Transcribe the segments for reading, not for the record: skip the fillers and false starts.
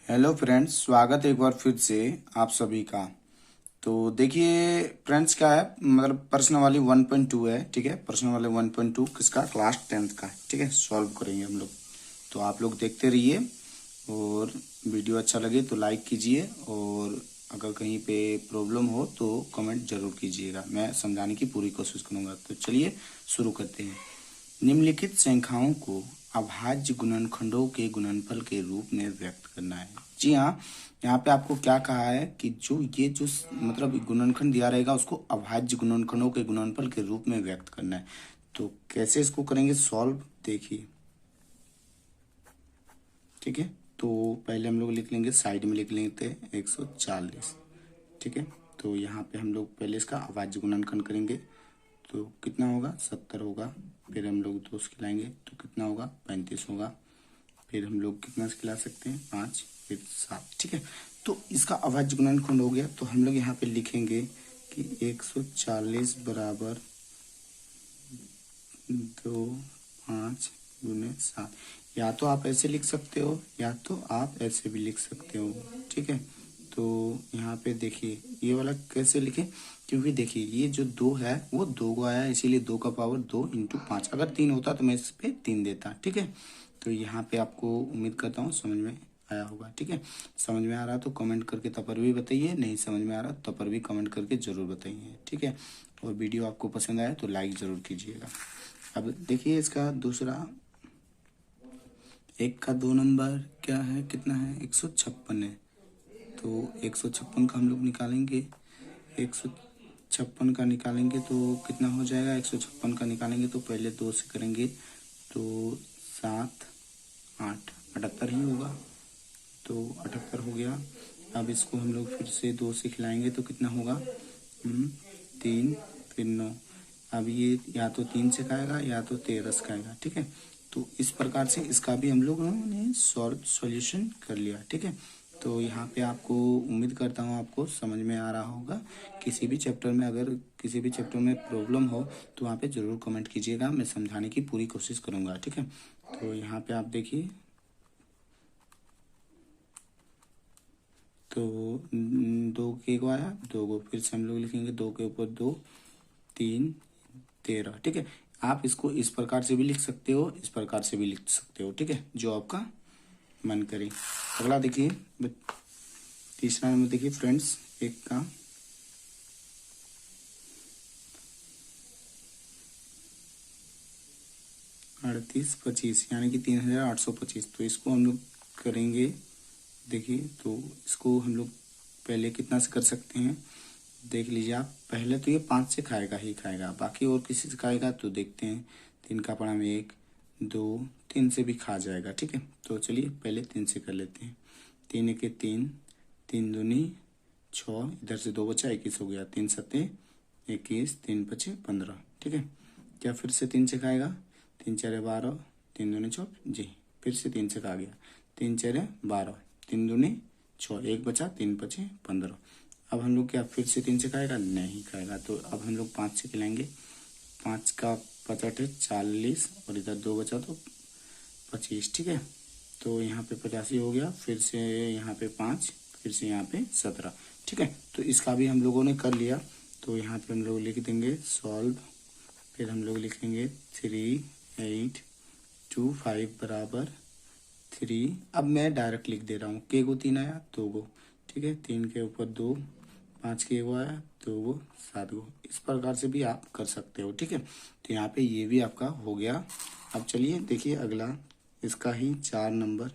Hello friends, स्वागत है एक बार फिर से आप सभी का। तो देखिए फ्रेंड्स, क्या है मतलब प्रश्न वाली 1.2 है। ठीक है, प्रश्न वाले 1.2 किसका, क्लास 10th का है। ठीक है, सॉल्व करेंगे हम लोग। तो आप लोग देखते रहिए और वीडियो अच्छा लगे तो लाइक कीजिए, और अगर कहीं पे प्रॉब्लम हो तो कमेंट जरूर कीजिएगा, मैं समझाने की पूरी कोशिश करूंगा। तो चलिए शुरू करते हैं। निम्नलिखित संख्याओं को अभाज्य गुणनखंडों के गुणनफल के रूप में व्यक्त करना है। जी हाँ, यहाँ पे आपको क्या कहा है कि जो मतलब गुणनखंड दिया रहेगा उसको अभाज्य गुणनखंडों के गुणनफल के रूप में व्यक्त करना है। तो कैसे इसको करेंगे सॉल्व, देखिए। ठीक है, तो पहले हम लोग लिख लेंगे, साइड में लिख लेंगे 140। ठीक है, तो यहाँ पे हम लोग पहले इसका अभाज्य गुणनखंड करेंगे। तो कितना होगा, 70 होगा। फिर हम लोग 2 से खिलाएंगे तो कितना होगा, 35 होगा। फिर हम लोग कितना से खिला सकते हैं, 5, फिर 7। ठीक है, तो इसका अभाज्य गुणनखंड हो गया। तो हम लोग यहाँ पे लिखेंगे कि 140 बराबर 2, 5 गुने 7। या तो आप ऐसे लिख सकते हो या तो आप ऐसे भी लिख सकते हो। ठीक है, तो यहाँ पे देखिए ये वाला कैसे लिखें, क्योंकि देखिए ये जो 2 है वो 2 को आया है, इसीलिए 2 का पावर 2 इंटू 5। अगर 3 होता तो मैं इस पे 3 देता। ठीक है, तो यहाँ पे आपको उम्मीद करता हूँ समझ में आया होगा। ठीक है, समझ में आ रहा तो कमेंट करके तब भी बताइए, नहीं समझ में आ रहा तब भी कमेंट करके जरूर बताइए। ठीक है, और वीडियो आपको पसंद आया तो लाइक जरूर कीजिएगा। अब देखिए इसका दूसरा, 1 का 2 नंबर क्या है, कितना है, 156 है। तो 156 का हम लोग निकालेंगे, 156 का निकालेंगे तो कितना हो जाएगा, 156 का निकालेंगे तो पहले 2 से करेंगे तो 7, 8, 78 ही होगा। तो 78 हो गया। अब इसको हम लोग फिर से 2 से खिलाएंगे तो कितना होगा, 3, फिर 9। अब ये या तो 3 से खाएगा या तो 13 से खाएगा। ठीक है, तो इस प्रकार से इसका भी हम लोगों ने सॉल्यूशन कर लिया। ठीक है, तो यहाँ पे आपको उम्मीद करता हूँ आपको समझ में आ रहा होगा। किसी भी चैप्टर में अगर किसी भी चैप्टर में प्रॉब्लम हो तो वहाँ पे ज़रूर कमेंट कीजिएगा, मैं समझाने की पूरी कोशिश करूँगा। ठीक है, तो यहाँ पे आप देखिए, तो 2 के को आया, 2 को फिर से हम लोग लिखेंगे, 2 के ऊपर 2, 3, 13। ठीक है, आप इसको इस प्रकार से भी लिख सकते हो, इस प्रकार से भी लिख सकते हो। ठीक है, जो आपका मन करे। अगला देखिए, तीसरा नंबर देखिए फ्रेंड्स, 1 का 3825 यानी कि 3825। तो इसको हम लोग करेंगे, देखिए तो इसको हम लोग पहले कितना से कर सकते हैं, देख लीजिए आप। पहले तो ये 5 से खाएगा ही खाएगा, बाकी और किसी से खाएगा तो देखते हैं। 3 का पड़ा में 1, 2, 3 से भी खा जाएगा। ठीक है, तो चलिए पहले 3 से कर लेते हैं। 3 1 3, 3 दूनी 6, इधर से 2 बचा, 21 हो गया। 3 सत्ते 21, 3 पचे 15। ठीक है, क्या फिर से 3 से खाएगा, 3 4 12, 3 दूनी 6 जी, फिर से 3 से खा गया। 3 4 12, 3 दूनी 6, 1 बचा, 3 पचे 15। अब हम लोग क्या फिर से 3 से खाएगा, नहीं खाएगा। तो अब हम लोग 5 से खिलाएंगे। 5 का 55 40, और इधर 2 बचा तो 25। ठीक है, तो यहाँ पे 85 हो गया। फिर से यहाँ पे 5, फिर से यहाँ पे 17। ठीक है, तो इसका भी हम लोगों ने कर लिया। तो यहाँ पे हम लोग लिख देंगे सॉल्व। फिर हम लोग लिखेंगे 3 8 2 5 बराबर 3। अब मैं डायरेक्ट लिख दे रहा हूँ, के को 3 आया, 2 को। ठीक है, 3 के ऊपर 2, 5 के वो आया, 2 को 7 को। इस प्रकार से भी आप कर सकते हो। ठीक है, तो यहाँ पे ये भी आपका हो गया। अब चलिए देखिए अगला, इसका ही 4 नंबर।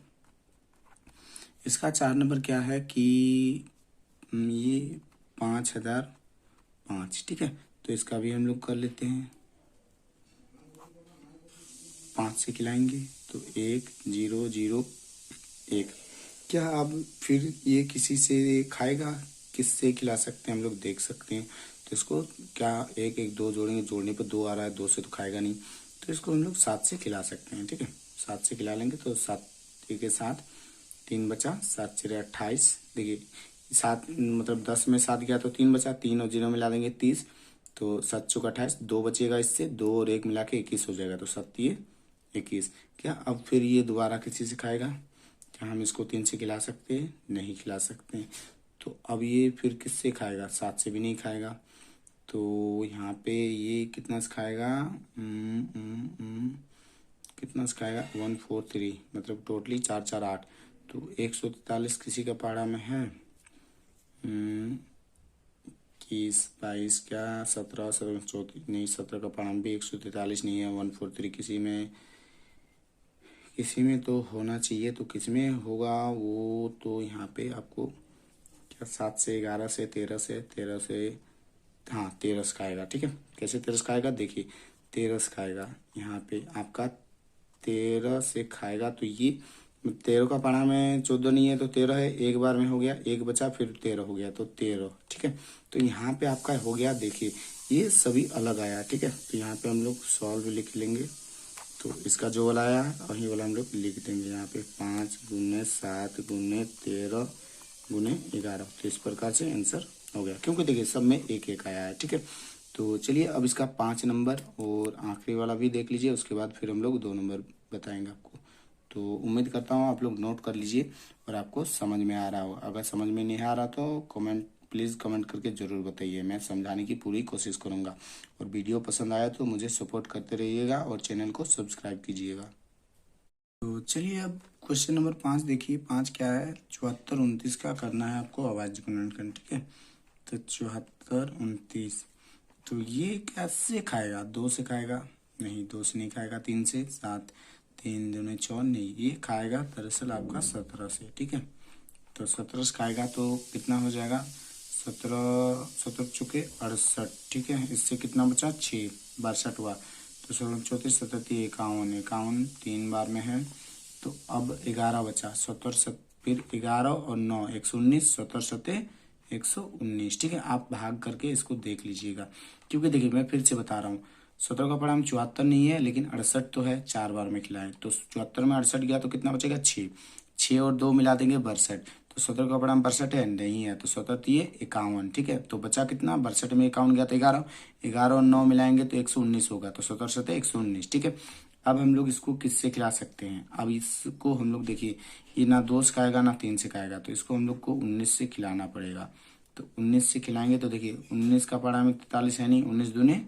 इसका 4 नंबर क्या है कि ये 5005। ठीक है, तो इसका भी हम लोग कर लेते हैं। 5 से खिलाएंगे तो 1 0 0 1। क्या अब फिर ये किसी से खाएगा, किससे खिला सकते हैं हम लोग देख सकते हैं। तो इसको क्या 1 1 2 जोड़ेंगे, जोड़ने पर 2 आ रहा है, 2 से तो खाएगा नहीं। तो इसको हम लोग 7 से खिला सकते हैं। ठीक है, 7 से खिला लेंगे तो 7 के 7, 3 बचा, 7 4 28। देखिए 7 मतलब 10 में 7 गया तो 3 बचा, 3 और 0 मिला देंगे 30। तो 7 चौक 28, 2 बचेगा, इससे 2 और 1 मिला के 21 हो जाएगा। तो 7 ये 21। क्या अब फिर ये दोबारा किसी से खाएगा, क्या हम इसको 3 से खिला सकते हैं? नहीं खिला सकते। तो अब ये फिर किससे खाएगा? 7 से भी नहीं खाएगा। तो यहाँ पे ये कितना से खाएगा? कितना से खाएगा? 143, मतलब टोटली 4 4 8। तो 143 किसी का पाड़ा में है? 21 22 क्या 17 17 34 नहीं, 17 का पाड़ा में भी 143 नहीं है। 143 किसी में तो होना चाहिए। तो किस में होगा वो? तो यहाँ पे आपको क्या 7 से 11 से 13 से 13 से, हाँ 13 से खाएगा। ठीक है, कैसे 13 से खाएगा? देखिए 13 से खाएगा, यहाँ पे आपका 13 से खाएगा। तो ये 13 का पारा में 14 नहीं है तो 13 है, एक बार में हो गया, एक बचा, फिर 13 हो गया, तो 13। ठीक है, तो यहाँ पे आपका हो गया। देखिए ये सभी अलग आया। ठीक है, तो यहाँ पे हम लोग सॉल्व लिख लेंगे। तो इसका जो वाला आया वही वाला हम लोग लिख देंगे यहाँ पे, 5 गुने 7 गुने 13 गुने 11। तो इस प्रकार से आंसर हो गया, क्योंकि देखिए सब में एक एक आया है। ठीक है, तो चलिए अब इसका 5 नंबर और आखिरी वाला भी देख लीजिए, उसके बाद फिर हम लोग 2 नंबर बताएंगे आपको। तो उम्मीद करता हूँ आप लोग नोट कर लीजिए और आपको समझ में आ रहा हो। अगर समझ में नहीं आ रहा तो प्लीज़ कमेंट करके ज़रूर बताइए, मैं समझाने की पूरी कोशिश करूँगा। और वीडियो पसंद आया तो मुझे सपोर्ट करते रहिएगा और चैनल को सब्सक्राइब कीजिएगा। तो चलिए अब क्वेश्चन नंबर 5 देखिए। 5 क्या है? 74 29 का करना है आपको अभाज्य गुणनखंड। ठीक है, तो 74 29, तो ये कैसे खाएगा? 2 से खाएगा? नहीं, 2 से नहीं खाएगा। 3 से? 7 3 दूने 4, नहीं, ये खाएगा दरअसल आपका 17 से। ठीक है, तो 17 से खाएगा तो कितना हो जाएगा? 17 17 चुके 68। ठीक है, इससे कितना बचा? 6 62 हुआ। तो 16 34 37 51 51 3 बार में है। तो अब 11 बचा। 17 फिर 11 और 9 119, 17 सते 119। ठीक है, आप भाग करके इसको देख लीजिएगा, क्योंकि देखिए मैं फिर से बता रहा हूँ, 17 का पड़ा हम 74 नहीं है, लेकिन 68 तो है, 4 बार में खिलाए। तो 74 में 68 गया तो कितना बचेगा? 6 6 और 2 मिला देंगे 62। तो 17 का पड़ा 62 है? नहीं है, तो 17 ये 51। ठीक है, तो बचा कितना? 62 में 51 गया तो 11, 11 और 9 मिलाएंगे तो 119 होगा। तो 17 सते 119। ठीक है, अब हम लोग इसको किससे खिला सकते हैं? अब इसको हम लोग देखिए, ये ना 2 से खाएगा ना 3 से खाएगा, तो इसको हम लोग को 19 से खिलाना पड़ेगा। तो 19 से खिलाएंगे तो देखिए 19 का पड़ा में 43 है नहीं, 19 दूने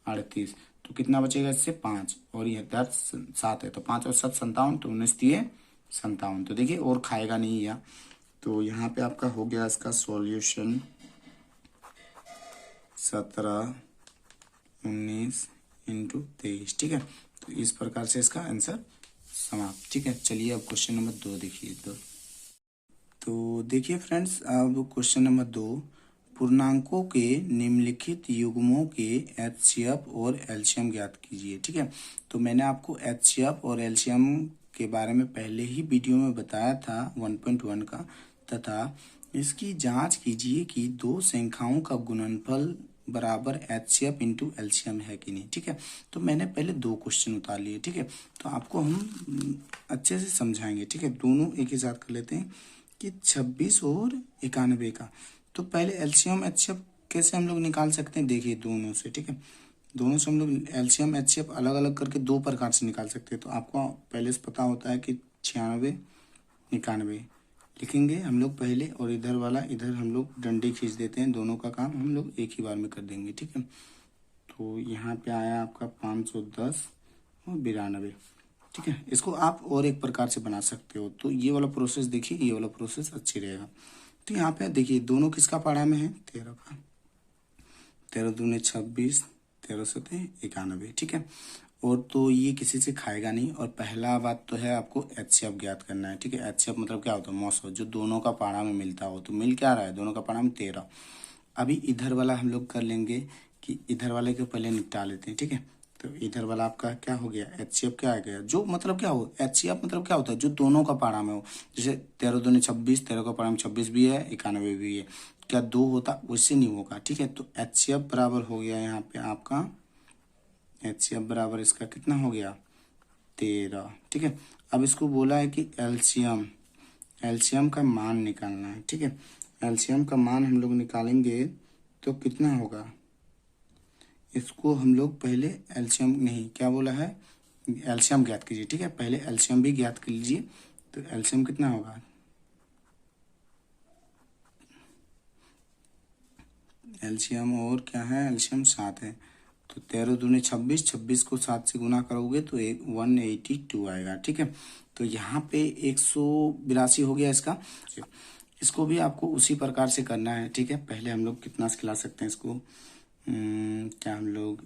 38। तो कितना बचेगा इससे? 5, और ये 10 7 है, तो 5 और 7 57, तो 19 दिए 57। तो देखिए और खाएगा नहीं या। तो यहाँ पे आपका हो गया इसका सॉल्यूशन 17 19 इंटू 23। ठीक है, तो इस प्रकार से इसका आंसर समाप्त। ठीक है, चलिए अब क्वेश्चन नंबर 2 देखिए। तो देखिए फ्रेंड्स, अब क्वेश्चन नंबर 2, पूर्णांकों के निम्नलिखित युग्मों के एचसीएफ और एलसीएम ज्ञात कीजिए। ठीक है, तो मैंने आपको एचसीएफ और एलसीएम के बारे में पहले ही वीडियो में बताया था 1.1 का, तथा इसकी जांच कीजिए कि दो संख्याओं का गुणनफल बराबर एचसीएफ इंटू एलसीएम है कि नहीं। ठीक है, तो मैंने पहले 2 क्वेश्चन उतार लिए। ठीक है, तो आपको हम अच्छे से समझाएंगे। ठीक है, दोनों एक ही साथ कर लेते हैं कि 26 और 91 का। तो पहले एलसीएम एचसीएफ कैसे हम लोग निकाल सकते हैं? देखिए दोनों से। ठीक है, दोनों से हम लोग एलसीएम एचसीएफ अलग अलग करके 2 प्रकार से निकाल सकते हैं। तो आपको पहले से पता होता है कि 96 91 लिखेंगे हम लोग पहले, और इधर वाला इधर हम लोग डंडे खींच देते हैं। दोनों का काम हम लोग एक ही बार में कर देंगे। ठीक है, तो यहाँ पे आया आपका 510 और 92। ठीक है, इसको आप और एक प्रकार से बना सकते हो। तो ये वाला प्रोसेस देखिए, ये वाला प्रोसेस अच्छी रहेगा। तो यहाँ पे देखिए दोनों किसका पारा में है? 13 का। 13 दूने 26, 13 सते 91। ठीक है, और तो ये किसी से खाएगा नहीं। और पहला बात तो है आपको एचसीएफ ज्ञात करना है। ठीक है, एचसीएफ मतलब क्या होता है? मौसम, जो दोनों का पारा में मिलता हो। तो मिल क्या रहा है? दोनों का पारा में 13। अभी इधर वाला हम लोग कर लेंगे कि इधर वाले को पहले निपटा लेते हैं। ठीक है, तो इधर वाला आपका क्या हो गया? एचसीएफ क्या आ गया? जो मतलब क्या हो, एचसीएफ मतलब क्या होता है? जो दोनों का पारा में हो। जैसे 13 दूने 26, 13 का पारा में 26 भी है, 91 भी है। क्या 2 होता? उससे नहीं होगा। ठीक है, तो एचसीएफ बराबर हो गया यहाँ पे आपका, एचसीएफ बराबर इसका कितना हो गया? 13। ठीक है, अब इसको बोला है कि एलसीएम, एलसीएम का मान निकालना है। ठीक है, एलसीएम का मान हम लोग निकालेंगे तो कितना होगा? इसको हम लोग पहले एलसीएम नहीं, क्या बोला है? एलसीएम ज्ञात कीजिए। ठीक है, पहले एलसीएम भी ज्ञात कर लीजिए, तो एलसीएम कितना होगा, एलसीएम और क्या है, एलसीएम 7 है। तो 13 दूनी 26, 26 को 7 से गुना करोगे तो 182 आएगा। ठीक है, तो यहाँ पे 182 हो गया इसका। इसको भी आपको उसी प्रकार से करना है। ठीक है, पहले हम लोग कितना से खिला सकते हैं इसको, क्या हम लोग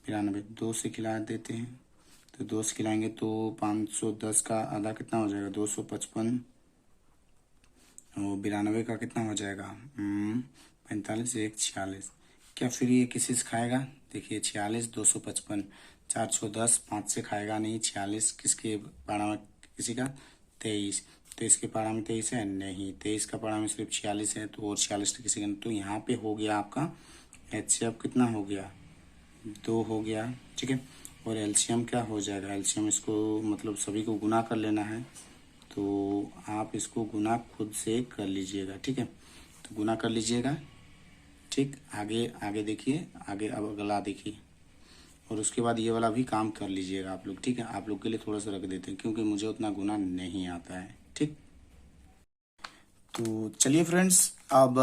92 2 से खिला देते हैं। तो 2 से खिलाएंगे तो 510 का आधा कितना हो जाएगा, 255, और 92 का कितना हो जाएगा 45, 1 46। क्या फिर ये किसी से खाएगा, देखिए 46, 255, 410, 5 से खाएगा नहीं। 46 किसके पारा में, किसी का 23, तो इसके पारा में 23 है नहीं, 23 का पारा में सिर्फ 46 है, तो और 46 तो किसी का। तो यहाँ पे हो गया आपका एचसीएफ कितना हो गया, 2 हो गया। ठीक है, और एलसीएम क्या हो जाएगा, एलसीएम इसको मतलब सभी को गुना कर लेना है, तो आप इसको गुना खुद से कर लीजिएगा। ठीक है, तो गुना कर लीजिएगा। ठीक, आगे आगे देखिए, आगे अब अगला देखिए, और उसके बाद ये वाला भी काम कर लीजिएगा आप लोग। ठीक है, आप लोग के लिए थोड़ा सा रख देते हैं क्योंकि मुझे उतना गुना नहीं आता है। ठीक, तो चलिए फ्रेंड्स, अब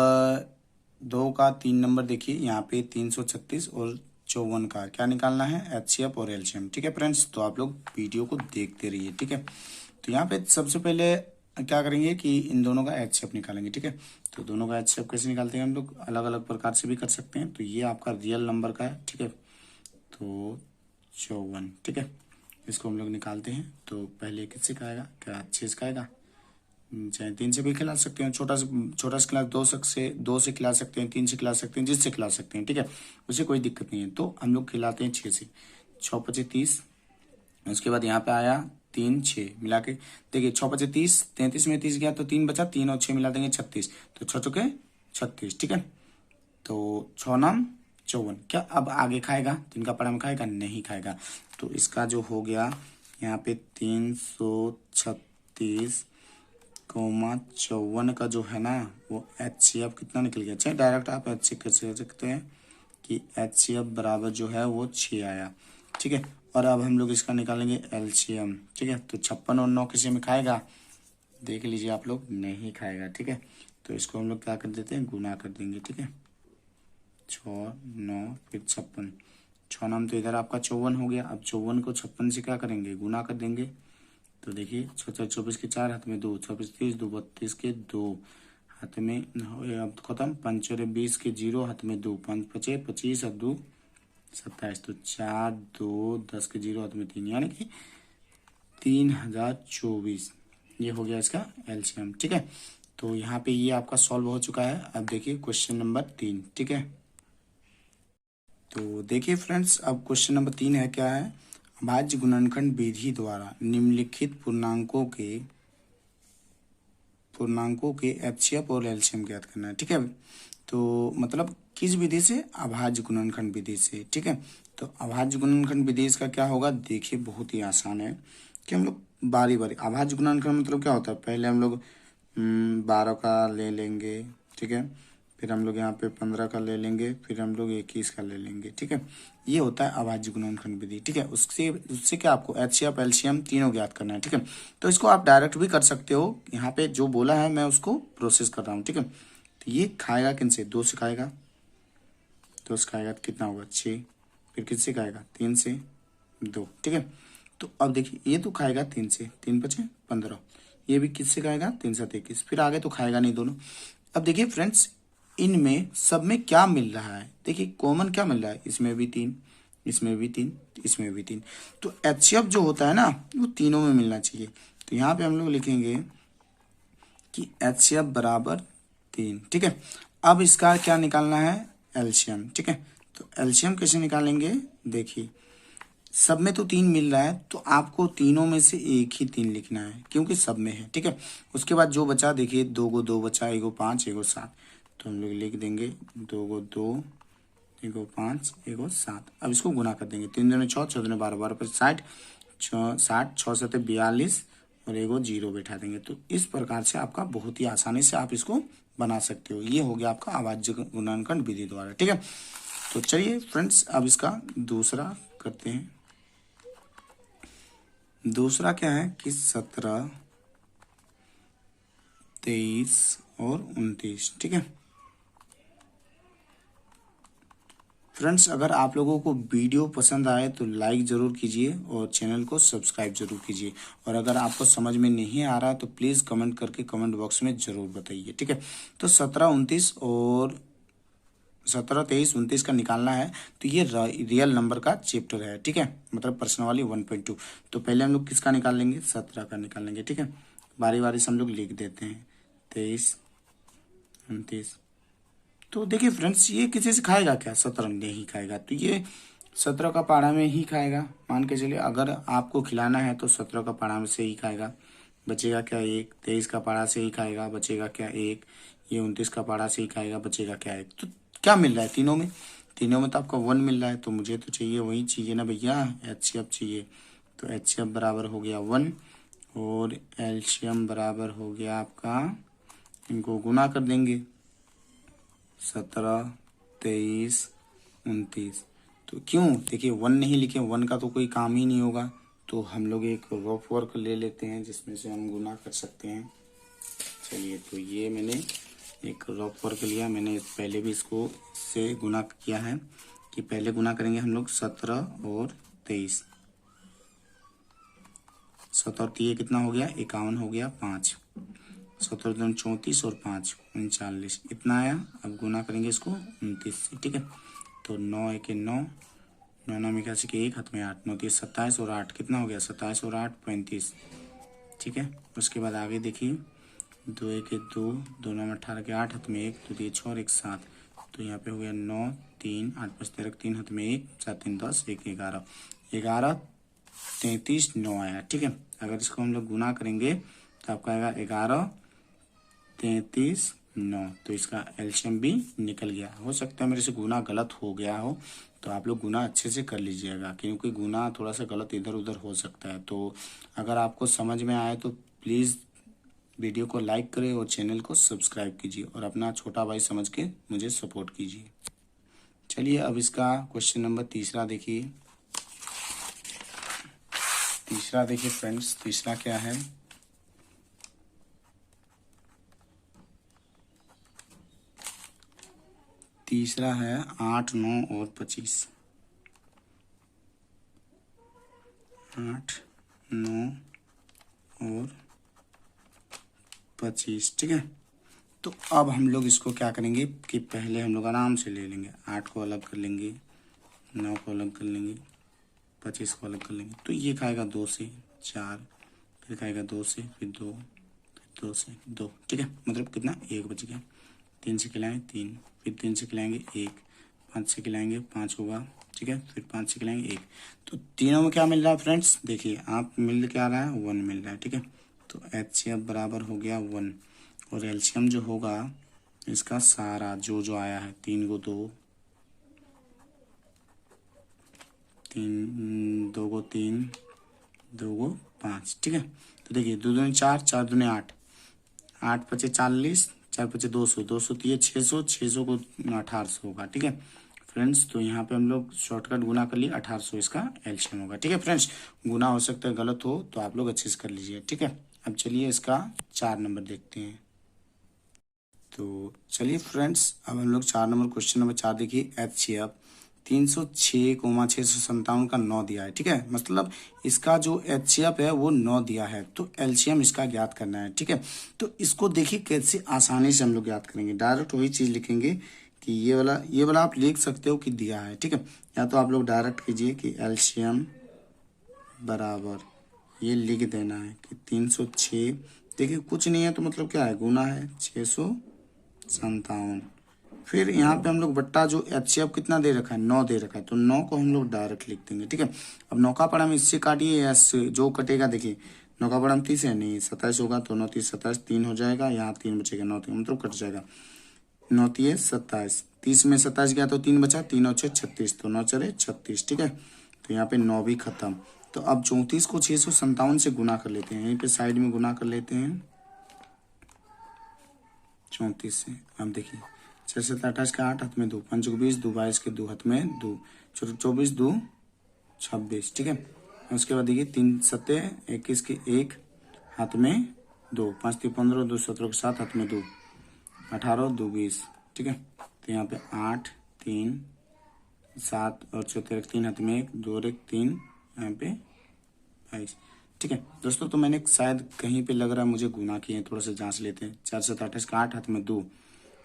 2 का 3 नंबर देखिए, यहाँ पे 336 और 54 का क्या निकालना है, एचसीएफ और एलसीएम। ठीक है फ्रेंड्स, तो आप लोग वीडियो को देखते रहिए। ठीक है, तो यहाँ पे सबसे पहले क्या करेंगे कि इन दोनों का एचसीएफ निकालेंगे। ठीक है, तो दोनों का एचसीएफ कैसे निकालते हैं हम लोग, अलग अलग प्रकार से भी कर सकते हैं। तो ये आपका रियल नंबर का है। ठीक है, तो 54। ठीक है, इसको हम लोग निकालते हैं। तो पहले किससे खाएगा, क्या 6 से खाएगा, चाहे 3 से भी खिला सकते हैं, छोटा से खिला, 2 से खिला सकते हैं, 3 से खिला सकते हैं, जिससे खिला सकते हैं। ठीक है, उसे कोई दिक्कत नहीं है। तो हम लोग खिलाते हैं 6 से, 6 पचे 30। उसके बाद यहाँ पे आया 3 6 मिला के, देखिए 6 पचे 30, 33 में 30 गया तो 3 बचा, 3 और 6 मिला देंगे 36, तो 6 चौके 36। ठीक है, तो 6 नाम 54। क्या अब आगे खाएगा, 3 का पड़ा में खाएगा नहीं खाएगा। तो इसका जो हो गया यहाँ पे 336 कोमा 54 का जो है ना, वो एचसीएफ कितना निकल गया। चाहे डायरेक्ट आप एचसीएफ कैसे सकते हैं कि एचसीएफ बराबर जो है वो 6 आया। ठीक है, और अब हम लोग इसका निकालेंगे एलसीएम। ठीक है, तो 56 और 9 किसी में खाएगा, देख लीजिए आप लोग, नहीं खाएगा। ठीक है, तो इसको हम लोग क्या कर देते हैं, गुना कर देंगे। ठीक है, 6 9 फिर 56, 6 नाम तो इधर आपका 54 हो गया। अब 54 को 56 से क्या करेंगे, गुना कर देंगे। तो देखिए 6 24 के 4, हाथ में 2, 26 30, 2 32 के 2, हाथ में अब खत्म, 5 और 20 के 0, हाथ में 2, 5 पचे 25 और 2 27, तो 4 2 10 के 0, हाथ में 3, यानी कि 3024। ये हो गया इसका एलसीएम। ठीक है, तो यहाँ पे ये आपका सॉल्व हो चुका है। अब देखिए क्वेश्चन नंबर 3। ठीक है, तो देखिए फ्रेंड्स, अब क्वेश्चन नंबर 3 है, क्या है, अभाज्य गुणनखंड विधि द्वारा निम्नलिखित पूर्णांकों के एचसीएफ और एलसीएम ज्ञात करना है। ठीक है, तो मतलब किस विधि से, अभाज्य गुणनखंड विधि से। ठीक है, तो अभाज्य गुणनखंड विधि इसका क्या होगा, देखिए बहुत ही आसान है कि हम लोग बारी बारी, अभाज्य गुणनखंड मतलब क्या होता है, पहले हम लोग 12 का ले लेंगे। ठीक है, फिर हम लोग यहाँ पे 15 का ले लेंगे, फिर हम लोग 21 का ले लेंगे। ठीक है, ये होता है अभाज्य गुणनखंड विधि। ठीक है, उससे क्या आपको एचसीएफ एलसीएम तीनों ज्ञात करना है। ठीक है, तो इसको आप डायरेक्ट भी कर सकते हो, यहाँ पे जो बोला है मैं उसको प्रोसेस कर रहा हूँ। ठीक है, तो ये खाएगा किन से, 2 से खाएगा, 2 से खाएगा तो कितना होगा 6, फिर किससे खाएगा 3 से 2। ठीक है, तो अब देखिए ये तो खाएगा 3 से, 3 बचे 15, ये भी किससे खाएगा 3 7 21, फिर आगे तो खाएगा नहीं दोनों। अब देखिए फ्रेंड्स, इनमें सब में क्या मिल रहा है, देखिए कॉमन क्या मिल रहा है, इसमें भी 3, इसमें भी 3, इसमें भी 3, तो एचसीएफ जो होता है ना वो तीनों में मिलना चाहिए। तो यहाँ पे हम लोग लिखेंगे कि एचसीएफ बराबर 3। ठीक है, अब इसका क्या निकालना है, एलसीएम। ठीक है, तो एलसीएम कैसे निकालेंगे, देखिए सब में तो 3 मिल रहा है, तो आपको तीनों में से एक ही 3 लिखना है क्योंकि सब में है। ठीक है, उसके बाद जो बचा, देखिए 2 को 2 बचा, 1 को 5, 1 को 7, तो हम लोग लिख देंगे 2 को 2, 1 को 5, 1 को 7। अब इसको गुना कर देंगे, 3 दूनी 6, 6 दूनी 12, 12 पर 60, 60, 6 7 42 और 1 को 0 बैठा देंगे। तो इस प्रकार से आपका बहुत ही आसानी से आप इसको बना सकते हो। ये हो गया आपका अभाज्य गुणनखंड विधि द्वारा। ठीक है, तो चलिए फ्रेंड्स, अब इसका दूसरा करते हैं। दूसरा क्या है कि 17, 23 और 29। ठीक है फ्रेंड्स, अगर आप लोगों को वीडियो पसंद आए तो लाइक ज़रूर कीजिए और चैनल को सब्सक्राइब जरूर कीजिए। और अगर आपको समझ में नहीं आ रहा है तो प्लीज़ कमेंट करके कमेंट बॉक्स में ज़रूर बताइए। ठीक है, तो 17, 29 और 17, 23, 29 का निकालना है। तो ये रियल नंबर का चैप्टर है। ठीक है, मतलब प्रश्न वाली 1.2। तो पहले हम लोग किसका निकाल लेंगे? 17 का निकाल लेंगे। ठीक है, बारी बारी से हम लोग लिख देते हैं। 23, 29। तो देखिए फ्रेंड्स, ये किसी से खाएगा क्या? 17 नहीं खाएगा, तो ये 17 का पारा में ही खाएगा। मान के चलिए अगर आपको खिलाना है तो 17 का पारा में से ही खाएगा। बचेगा क्या? 1। 23 का पारा से ही खाएगा, बचेगा क्या? 1। ये 29 का पारा से ही खाएगा, बचेगा क्या? 1। तो क्या मिल रहा है तीनों में? तीनों में तो आपका 1 मिल रहा है, तो मुझे तो चाहिए वही चाहिए ना भैया, एचसीएफ चाहिए। तो एचसीएफ बराबर हो गया 1 और एलसीएम बराबर हो गया आपका, इनको गुना कर देंगे, 17, 23, 29। तो क्यों? देखिए 1 नहीं लिखे, 1 का तो कोई काम ही नहीं होगा, तो हम लोग एक रफ वर्क ले लेते हैं जिसमें से हम गुना कर सकते हैं। चलिए, तो ये मैंने एक रफ वर्क लिया। मैंने पहले भी इसको से गुना किया है कि पहले गुना करेंगे हम लोग 17 और 23। 17 और 3 कितना हो गया? 51 हो गया, 5। 17 दूनी 34 और 5 39, इतना आया। अब गुना करेंगे इसको 29 से। ठीक है, तो 9 1 9, 9 9 81 के 1 हाथ में 8, 9 30 27 और 8 कितना हो गया? 27 और 8 35। ठीक है, उसके बाद आगे देखिए, 2 1 2, 2 9 18 के 8 हाथ में 1, 2 3 6 और 1 7। तो यहाँ पे हो गया 9 3 8 5 13, 3 हाथ में 1, 4 3 10, 1 11, 11 33 9 आया। ठीक है, अगर इसको हम लोग गुना करेंगे तो आपका आएगा 11 33 9। तो इसका एलसीएम भी निकल गया। हो सकता है मेरे से गुना गलत हो गया हो, तो आप लोग गुना अच्छे से कर लीजिएगा, क्योंकि गुना थोड़ा सा गलत इधर उधर हो सकता है। तो अगर आपको समझ में आए तो प्लीज़ वीडियो को लाइक करें और चैनल को सब्सक्राइब कीजिए और अपना छोटा भाई समझ के मुझे सपोर्ट कीजिए। चलिए, अब इसका क्वेश्चन नंबर तीसरा देखिए। तीसरा देखिए फ्रेंड्स, तीसरा क्या है? तीसरा है 8 9 और 25। 8 9 और 25। ठीक है, तो अब हम लोग इसको क्या करेंगे कि पहले हम लोग आराम से ले लेंगे। 8 को अलग कर लेंगे, 9 को अलग कर लेंगे, 25 को अलग कर लेंगे। तो ये खाएगा 2 से 4, फिर खाएगा 2 से, फिर 2, फिर 2 से 2। ठीक है, मतलब कितना? 1 बच गया। 3 से खिलाएं 3, फिर 3 से खिलाएंगे 1, 5 से खिलाएंगे 5 होगा। ठीक है, फिर 5 से खिलाएंगे 1। तो तीनों में क्या मिल रहा है फ्रेंड्स? देखिए आप मिल के आ रहा है 1 मिल रहा है। ठीक है, तो एचसीएफ बराबर हो गया 1 और एलसीएम जो होगा इसका सारा जो जो आया है, 3 को 2, 3 2 को 3, 2 को 5। ठीक है, तो देखिए 2 दूनी 4, 4 दूनी 8, 8 पचे 40, 4 पचे 200, 200 तो ये 600, 600 को 1800 होगा। ठीक है फ्रेंड्स, तो यहाँ पे हम लोग शॉर्टकट गुना कर लिए, 1800 इसका एलसीएम होगा। ठीक है फ्रेंड्स, गुना हो सकता है गलत हो तो आप लोग अच्छे से कर लीजिए। ठीक है, अब चलिए इसका 4 नंबर देखते हैं। तो चलिए फ्रेंड्स, अब हम लोग 4 नंबर क्वेश्चन नंबर 4 देखिए। एचसीएफ 306,657 का 9 दिया है। ठीक है, मतलब इसका जो एचसीएफ है वो 9 दिया है, तो एलसीएम इसका ज्ञात करना है। ठीक है, तो इसको देखिए कैसे आसानी से हम लोग ज्ञात करेंगे। डायरेक्ट वही चीज लिखेंगे कि ये वाला आप लिख सकते हो कि दिया है। ठीक है, या तो आप लोग डायरेक्ट कीजिए कि एलसीएम बराबर, ये लिख देना है कि 306। देखिए कुछ नहीं है तो मतलब क्या है? गुना है 657। फिर यहाँ पे हम लोग बट्टा जो एचसीएफ कितना दे रखा है? 9 दे रखा है, तो 9 को हम लोग डायरेक्ट लिख देंगे। ठीक है, अब 9 का पड़ा में इससे काटिए या जो कटेगा देखिए, 9 का पड़ा में 30 है, नहीं 27 होगा, तो 9 30 27, 3 हो जाएगा, यहाँ 3 बचेगा, 9 3 मतलब कट जाएगा। 9 3 27, 30 में 27 गया तो 3 बचा, 3 और 6 36, तो 9 चले 36। ठीक है, तो यहाँ पे 9 भी खत्म। तो अब 34 को 657 से गुना कर लेते हैं, यहीं पे साइड में गुना कर लेते हैं 34 से। अब देखिए 6 से 28 का 8 हाथ में 2, 5 को 20, 2 22 के 2 हाथ में 2, 24 2 26। ठीक है, उसके बाद देखिए 3 सत्ते 21 के 1 हाथ में 2, 5 3 15, 2 17 के 7 हाथ में 2, 18 2 20। ठीक है, तो यहाँ पे 8 3 7 और 4 3 हाथ में 1, 2 और 1 3, यहाँ पे 22। ठीक है दोस्तों, तो मैंने शायद कहीं पे लग रहा है मुझे गुना किए हैं, थोड़ा सा जांच लेते हैं। 4 7 28 का 8 हाथ में 2,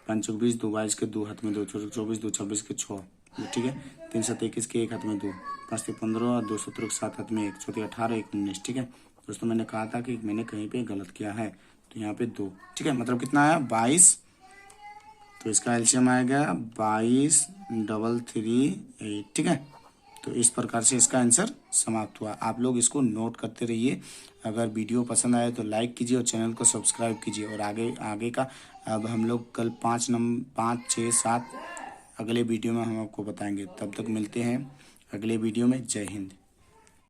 5 चौक 20, 2 22 के 2 हाथ में 2, 24 2 26 के 6। ठीक है, 3 7 21 के 1 हाथ में 2, 5 3 15, 2 17 के 7 हाथ में 1, 4 18 1 19। ठीक है दोस्तों, मैंने कहा था कि मैंने कहीं पे गलत किया है, तो यहाँ पे 2। ठीक है, मतलब कितना आया 22, तो इसका एलसीएम आएगा 22 डबल 3 8। ठीक है, तो इस प्रकार से इसका आंसर समाप्त हुआ। आप लोग इसको नोट करते रहिए। अगर वीडियो पसंद आए तो लाइक कीजिए और चैनल को सब्सक्राइब कीजिए। और आगे का अब हम लोग कल 5 6 7 अगले वीडियो में हम आपको बताएंगे। तब तक मिलते हैं अगले वीडियो में। जय हिंद।